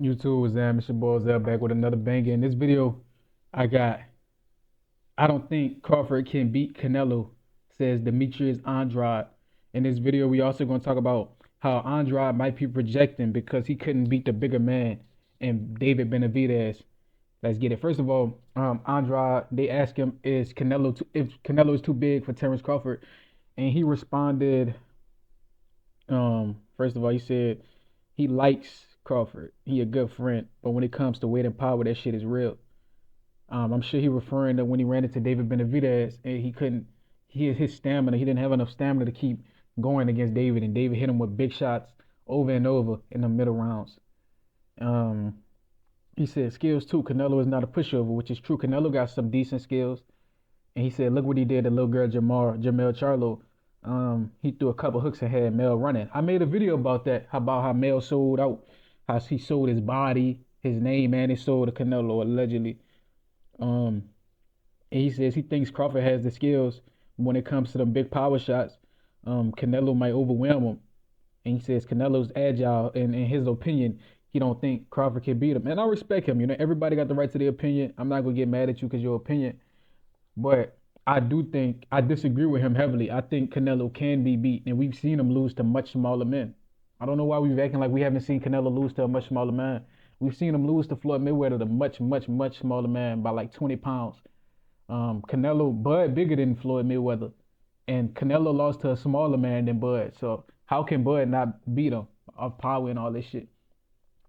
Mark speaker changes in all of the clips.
Speaker 1: YouTube was It's your boy Zell back with another banger. In this video, I got I don't think Crawford can beat Canelo, says Demetrius Andrade. In this video, we also gonna talk about how Andrade might be projecting because he couldn't beat the bigger man and David Benavidez. Let's get it. First of all, Andrade, they asked him, if Canelo is too big for Terence Crawford? And he responded, first of all, he said he likes Crawford. He a good friend, but when it comes to weight and power, that shit is real. I'm sure he referring to when he ran into David Benavidez and he couldn't. His stamina. He didn't have enough stamina to keep going against David, and David hit him with big shots over and over in the middle rounds. Um, he said skills too. Canelo is not a pushover, which is true. Canelo got some decent skills, and he said, look what he did to little girl Jamel Charlo. He threw a couple hooks and had Mel running. I made a video about that, about how Mel sold out, how he sold his body, his name, and his soul to Canelo allegedly. Um, and he says he thinks Crawford has the skills when it comes to the big power shots. Canelo might overwhelm him. And he says Canelo's agile, and in his opinion, he don't think Crawford can beat him. And I respect him. Everybody got the right to their opinion. I'm not gonna get mad at you because your opinion. But I do think I disagree with him heavily. I think Canelo can be beat, and we've seen him lose to much smaller men. I don't know why we've acting like we haven't seen Canelo lose to a much smaller man. We've seen him lose to Floyd Mayweather, the much, much, much smaller man by like 20 pounds. Canelo, Bud bigger than Floyd Mayweather, and Canelo lost to a smaller man than Bud. So how can Bud not beat him of power and all this shit?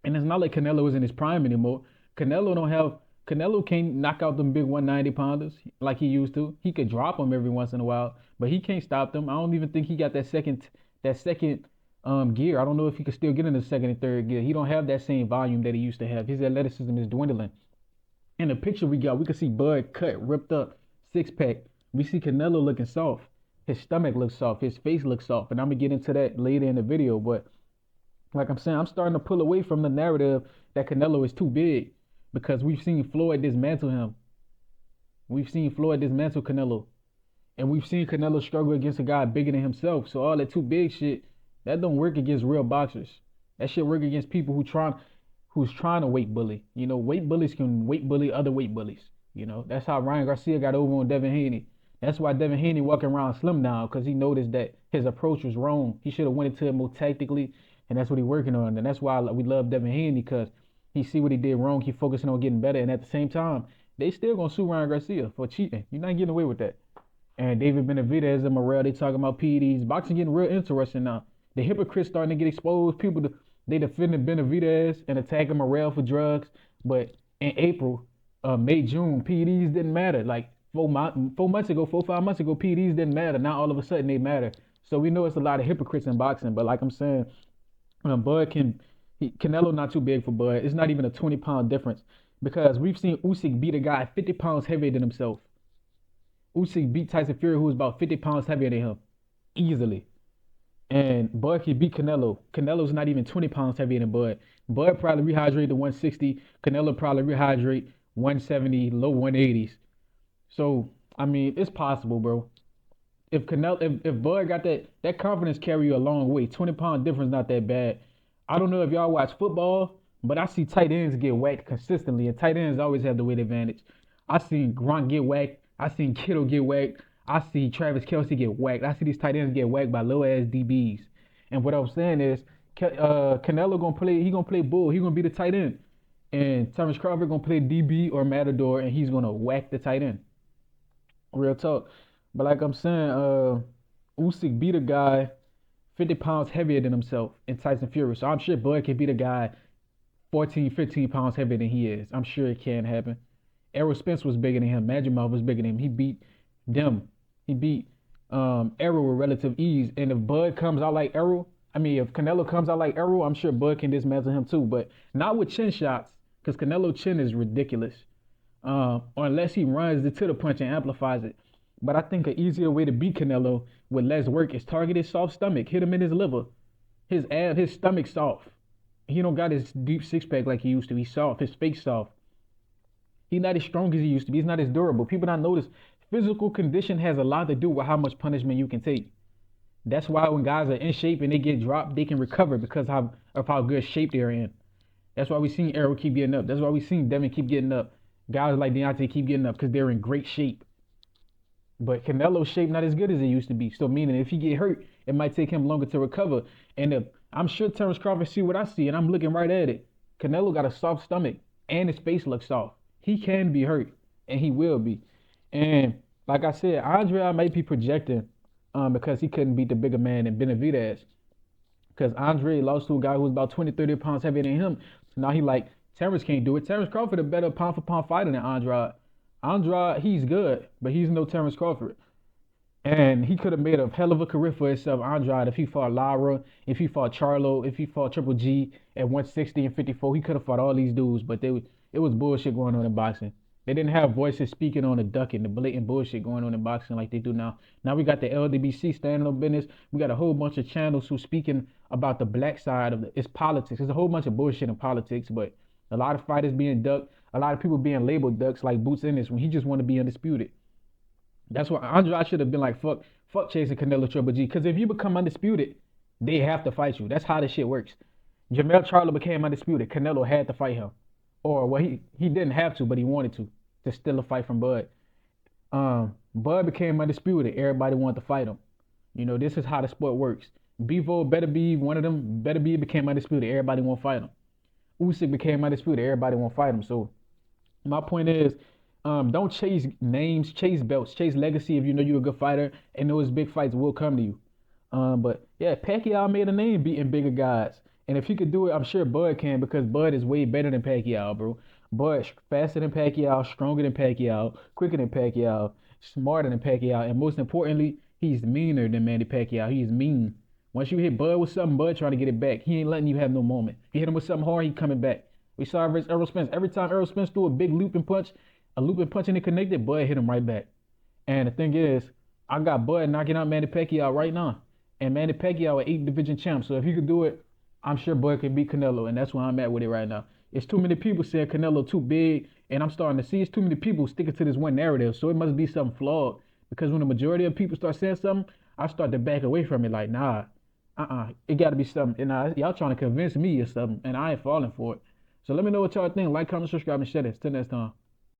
Speaker 1: And it's not like Canelo is in his prime anymore. Canelo can't knock out them big 190 pounders like he used to. He could drop them every once in a while, but he can't stop them. I don't even think he got that second gear. I don't know if he could still get in the second and third gear. He don't have that same volume that he used to have. His athleticism is dwindling. In the picture we got, we can see Bud cut, ripped up, six pack. We see Canelo looking soft. His stomach looks soft. His face looks soft. And I'm gonna get into that later in the video. But like I'm saying, I'm starting to pull away from the narrative that Canelo is too big because we've seen Floyd dismantle him. We've seen Floyd dismantle Canelo. And we've seen Canelo struggle against a guy bigger than himself. So all that too big shit, that don't work against real boxers. That shit work against people who's trying to weight bully. Weight bullies can weight bully other weight bullies. That's how Ryan Garcia got over on Devin Haney. That's why Devin Haney walking around slim now, because he noticed that his approach was wrong. He should have went into it more tactically, and that's what he's working on. And that's why we love Devin Haney, because he see what he did wrong. He focusing on getting better, and at the same time, they still gonna sue Ryan Garcia for cheating. You're not getting away with that. And David Benavidez and Morrell, they talking about PEDs. Boxing getting real interesting now. The hypocrites starting to get exposed. They defended Benavidez and attacking Morrell for drugs. But in April, May, June, PEDs didn't matter. Like 4 months ago, 5 months ago, PEDs didn't matter. Now all of a sudden they matter. So we know it's a lot of hypocrites in boxing. But like I'm saying, Canelo not too big for Bud. It's not even a 20-pound difference because we've seen Usyk beat a guy 50 pounds heavier than himself. Usyk beat Tyson Fury, who was about 50 pounds heavier than him, easily. And Bud can beat Canelo. Canelo's not even 20 pounds heavier than Bud. Bud probably rehydrate to 160. Canelo probably rehydrate 170, low 180s. So, I mean, it's possible, bro. If Bud got that confidence carry you a long way. 20-pound difference not that bad. I don't know if y'all watch football, but I see tight ends get whacked consistently, and tight ends always have the weight advantage. I seen Gronk get whacked. I seen Kittle get whacked. I see Travis Kelce get whacked. I see these tight ends get whacked by low ass DBs. And what I'm saying is, Canelo gonna play. He gonna play bull. He gonna be the tight end, and Terence Crawford gonna play DB or Matador, and he's gonna whack the tight end. Real talk. But like I'm saying, Usyk beat a guy 50 pounds heavier than himself in Tyson Fury. So I'm sure Bud can beat a guy 14, 15 pounds heavier than he is. I'm sure it can happen. Errol Spence was bigger than him. Magic Mouth was bigger than him. He beat them. He beat Errol with relative ease. And if Bud comes out like Errol, if Canelo comes out like Errol, I'm sure Bud can dismantle him too. But not with chin shots, because Canelo chin is ridiculous. Or unless he runs it to the punch and amplifies it. But I think an easier way to beat Canelo with less work is target his soft stomach. Hit him in his liver. His stomach's soft. He don't got his deep six pack like he used to. He's soft. His face soft. He's not as strong as he used to be. He's not as durable. People don't notice physical condition has a lot to do with how much punishment you can take. That's why when guys are in shape and they get dropped, they can recover because of how good shape they're in. That's why we seen Errol keep getting up. That's why we seen Devin keep getting up. Guys like Deontay keep getting up because they're in great shape. But Canelo's shape not as good as it used to be. So meaning if he get hurt, it might take him longer to recover. And I'm sure Terrence Crawford see what I see, and I'm looking right at it. Canelo got a soft stomach, and his face looks soft. He can be hurt, and he will be. And like I said, Andrade might be projecting because he couldn't beat the bigger man than Benavidez. Because Andrade lost to a guy who was about 20, 30 pounds heavier than him. So now he like, Terrence can't do it. Terrence Crawford a better pound for pound fighter than Andrade. Andrade, he's good, but he's no Terrence Crawford. And he could have made a hell of a career for himself, Andrade, if he fought Lara, if he fought Charlo, if he fought Triple G at 160 and 54. He could have fought all these dudes, but it was bullshit going on in boxing. They didn't have voices speaking on the ducking, the blatant bullshit going on in boxing like they do now. Now we got the LDBC standing on business. We got a whole bunch of channels who speaking about the black side of it's politics. There's a whole bunch of bullshit in politics, but a lot of fighters being ducked, a lot of people being labeled ducks like Boots Ennis when he just want to be undisputed. That's why Andrade should have been like, fuck chasing Canelo Triple G. Because if you become undisputed, they have to fight you. That's how this shit works. Jamel Charlo became undisputed. Canelo had to fight him. Or, well, he didn't have to, but he wanted to steal a fight from Bud. Bud became undisputed. Everybody wanted to fight him. You know, this is how the sport works. Bevo better be one of them. Better be became undisputed. Everybody want to fight him. Usyk became undisputed. Everybody want to fight him. So my point is, don't chase names, chase belts, chase legacy if you know you're a good fighter and those big fights will come to you. But yeah, Pacquiao made a name beating bigger guys. And if he could do it, I'm sure Bud can because Bud is way better than Pacquiao, bro. Bud's faster than Pacquiao, stronger than Pacquiao, quicker than Pacquiao, smarter than Pacquiao, and most importantly, he's meaner than Manny Pacquiao. He's mean. Once you hit Bud with something, Bud trying to get it back. He ain't letting you have no moment. You hit him with something hard, he coming back. We saw it versus Errol Spence. Every time Errol Spence threw a big looping punch and it connected, Bud hit him right back. And the thing is, I got Bud knocking out Manny Pacquiao right now. And Manny Pacquiao an 8 division champ. So if he could do it, I'm sure Bud can beat Canelo. And that's where I'm at with it right now. It's too many people saying Canelo too big. And I'm starting to see it's too many people sticking to this one narrative. So it must be something flawed. Because when the majority of people start saying something, I start to back away from it. Like, nah, it got to be something. And y'all trying to convince me or something. And I ain't falling for it. So let me know what y'all think. Like, comment, subscribe, and share this. Till next time.